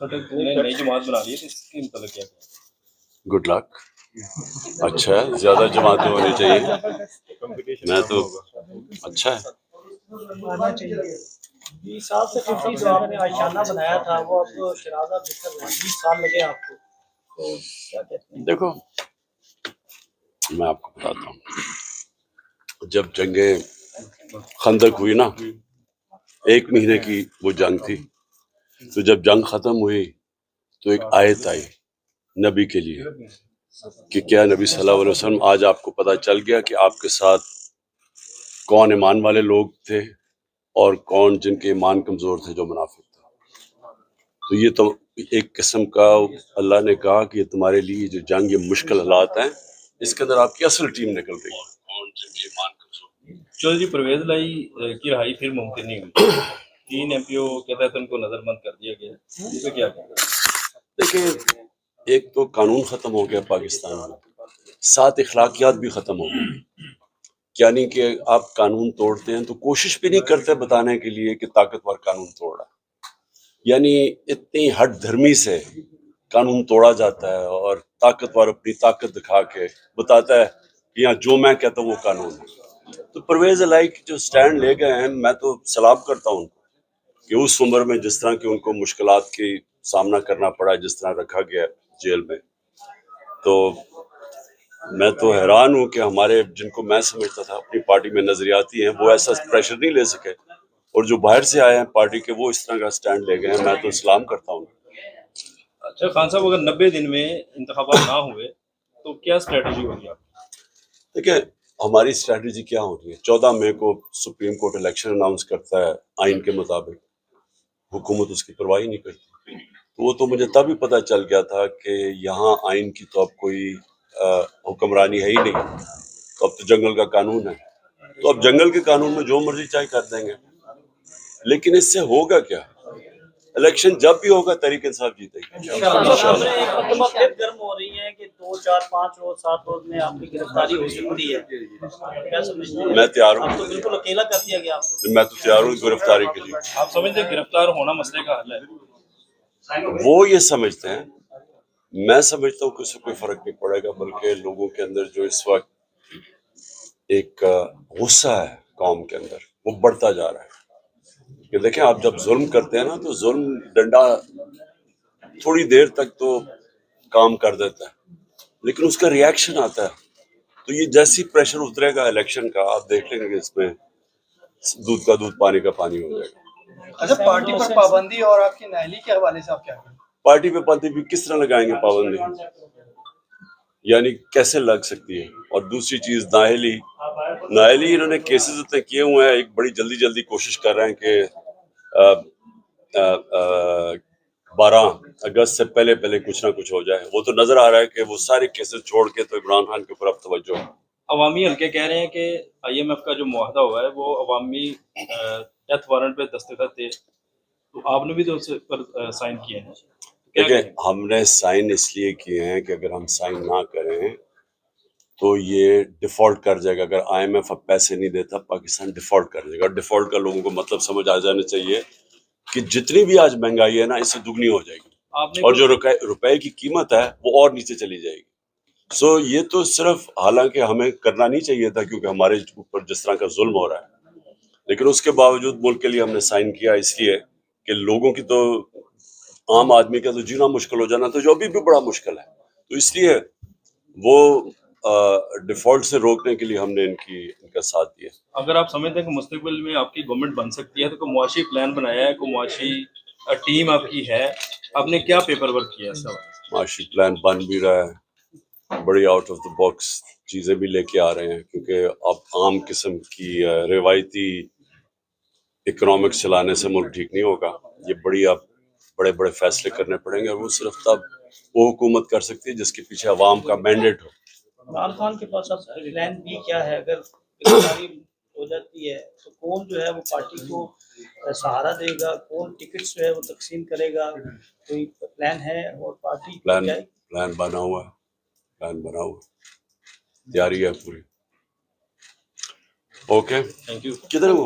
नई जमात बना ली है तो इसके मतलब क्या गुड लक. अच्छा है, ज्यादा जमातें होनी चाहिए. मैं तो अच्छा है. आना चाहिए 20 साल से 50 जो आपने आशियाना बनाया था वो अब शराजा बिखर रहा है 20 साल लगे आपको तो क्या कहते हैं देखो मैं आपको बताता हूँ, जब जंगे खंदक हुई ना, 1 महीने की वो जंग थी, तो जब जंग खत्म हुई तो एक आयत आई नबी के लिए कि क्या नबी सल्लल्लाहु अलैहि वसल्लम आज आपको पता चल गया कि आपके साथ कौन ईमान वाले लोग थे और कौन जिनके ईमान कमजोर थे, जो मुनाफिक थे. तो ये तो एक किस्म का अल्लाह ने कहा कि ये तुम्हारे लिए जो जंग, ये मुश्किल हालात हैं, इसके अंदर आपकी असल टीम निकल गई. कौन जिनके ईमान कमजोर. चलो जी, परवेज लाई की रहाई फिर मुमकिन नहीं हुई. 3 एमपीओ के तहत उनको नजरबंद कर दिया गया, इस पे क्या कहना. देखिए, एक तो कानून खत्म हो गया पाकिस्तान में, 7 इखलाकियात भी खत्म हो गई. यानी कि आप कानून तोड़ते हैं तो कोशिश भी नहीं करते बताने के लिए कि ताकतवर कानून तोड़ रहा है. यानी इतनी हट धर्मी से कानून तोड़ा जाता है और ताकतवर अपनी ताकत दिखा के बताता है कि यहाँ जो मैं कहता हूँ वो कानून है. तो परवेज इलाही जो स्टैंड ले गए हैं, मैं तो सलाम करता हूँ उनको कि उस उम्र में जिस तरह की उनको मुश्किलात की सामना करना पड़ा, जिस तरह रखा गया जेल में, तो मैं तो हैरान हूँ कि हमारे जिनको मैं समझता था अपनी पार्टी में नजरियाती हैं, वो ऐसा प्रेशर नहीं ले सके, और जो बाहर से आए हैं पार्टी के, वो इस तरह का स्टैंड ले गए हैं. मैं तो सलाम करता हूँ. अच्छा खान साहब, अगर 90 दिन में इंतखाबात ना हुए तो क्या स्ट्रेटजी होगी आपकी? देखिए, हमारी स्ट्रेटजी क्या होती है, 14 मई को सुप्रीम कोर्ट इलेक्शन अनाउंस करता है आइन के मुताबिक, हुकूमत उसकी परवाह नहीं करती. तो वो तो मुझे तभी पता चल गया था कि यहाँ आइन की तो अब कोई हुक्मरानी है ही नहीं, तो अब तो जंगल का कानून है. तो अब जंगल के कानून में जो मर्जी चाहे कर देंगे, लेकिन इससे होगा क्या? इलेक्शन जब भी होगा तहरीक इंसाफ जीतेगी. गर्म हो रही है कि 2 4 5 रोज 7 रोज में आपकी गिरफ्तारी हो सकती है, क्या समझते हैं? मैं तैयार हूँ. आप तो बिल्कुल अकेला कर दिया गया आपको. मैं तो तैयार हूँ गिरफ्तारी के लिए. आप समझते हैं गिरफ्तार होना मसले का हल है? वो ये समझते हैं, मैं समझता हूँ कि उससे कोई फर्क नहीं पड़ेगा, बल्कि लोगों के अंदर जो इस वक्त एक गुस्सा है कौम के अंदर, वो बढ़ता जा रहा है. कि देखें, आप जब जुल्म करते हैं ना, तो जुल्म डंडा थोड़ी देर तक तो काम कर देता है, लेकिन उसका रिएक्शन आता है. तो ये जैसी प्रेशर उतरेगा इलेक्शन का, आप देख लेंगे कि इसमें दूध का दूध पानी का पानी हो जाएगा. अच्छा, पार्टी पर पाबंदी और आपकी नाअहली के हवाले से आप क्या कहें? पार्टी पे पाबंदी भी किस तरह लगाएंगे पाबंदी, यानी कैसे लग सकती है? और दूसरी चीज, नाअहली इन्होंने केसेस इतने किए हुए हैं, एक बड़ी जल्दी जल्दी कोशिश कर रहे हैं कि 12 अगस्त से पहले पहले कुछ ना कुछ हो जाए. वो तो नजर आ रहा है कि वो सारे केसेस छोड़ के तो इमरान खान के ऊपर अब तवज्जो है. अवामी हल्के कह रहे हैं कि IMF का जो मुआहदा हुआ है वो अवामी डेथ वारंट पे दस्तखत थे, तो आपने भी तो उस पर साइन किए हैं. देखिए, हमने साइन इसलिए किए हैं कि अगर हम साइन ना करें तो ये डिफॉल्ट कर जाएगा. अगर IMF अब पैसे नहीं देता, पाकिस्तान डिफॉल्ट कर जाएगा. डिफॉल्ट का लोगों को मतलब समझ आ जाना चाहिए कि जितनी भी आज महंगाई है ना, इससे दुगनी हो जाएगी, और जो रुपए की कीमत है वो और नीचे चली जाएगी. सो ये तो सिर्फ, हालांकि हमें करना नहीं चाहिए था क्योंकि हमारे ऊपर जिस तरह का जुल्म हो रहा है, लेकिन उसके बावजूद मुल्क के लिए हमने साइन किया, इसलिए कि लोगों की तो, आम आदमी का तो जीना मुश्किल हो जाना था, जो अभी भी बड़ा मुश्किल है. तो इसलिए वो डिफॉल्ट से रोकने के लिए हमने इनका साथ दिया. अगर आप समझते हैं कि मुस्तकबिल में आपकी गवर्नमेंट बन सकती है तो कोई मुआशी प्लान बनाया है, कोई मुआशी टीम आपकी है, आपने क्या पेपर वर्क किया है? सब मुआशी प्लान बन भी रहा है, बड़ी आउट ऑफ द बॉक्स चीज़ें भी लेके आ रहे हैं, क्योंकि अब आम किस्म की रिवायती इकोनॉमिक्स चलाने से मुल्क ठीक नहीं होगा. ये बड़े बड़े फैसले करने पड़ेंगे, और वो सिर्फ तब वो हुकूमत कर सकती है जिसके पीछे अवाम का मैंडेट हो. इमरान खान के पास अब प्लान बी क्या है? अगर गिरफ्तारी हो जाती है तो कौन जो है वो पार्टी को सहारा देगा, कौन टिकट्स जो है वो तकसीम करेगा, कोई प्लान है? और पार्टी प्लान बना हुआ है, तैयारी है पूरी. Okay, thank you. किधर वो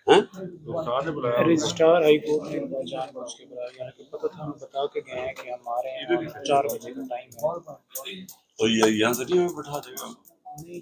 ہیں؟ رجسٹرار ہائی کورٹ نے جان بوجھ کے بلایا، یعنی کہ پتہ تھا، ہم بتا کے گئے ہیں کہ ہمارے یہاں 4 بجے کا ٹائم ہے. تو یہ یہاں سے نہیں ہمیں بٹھا دے گا. نہیں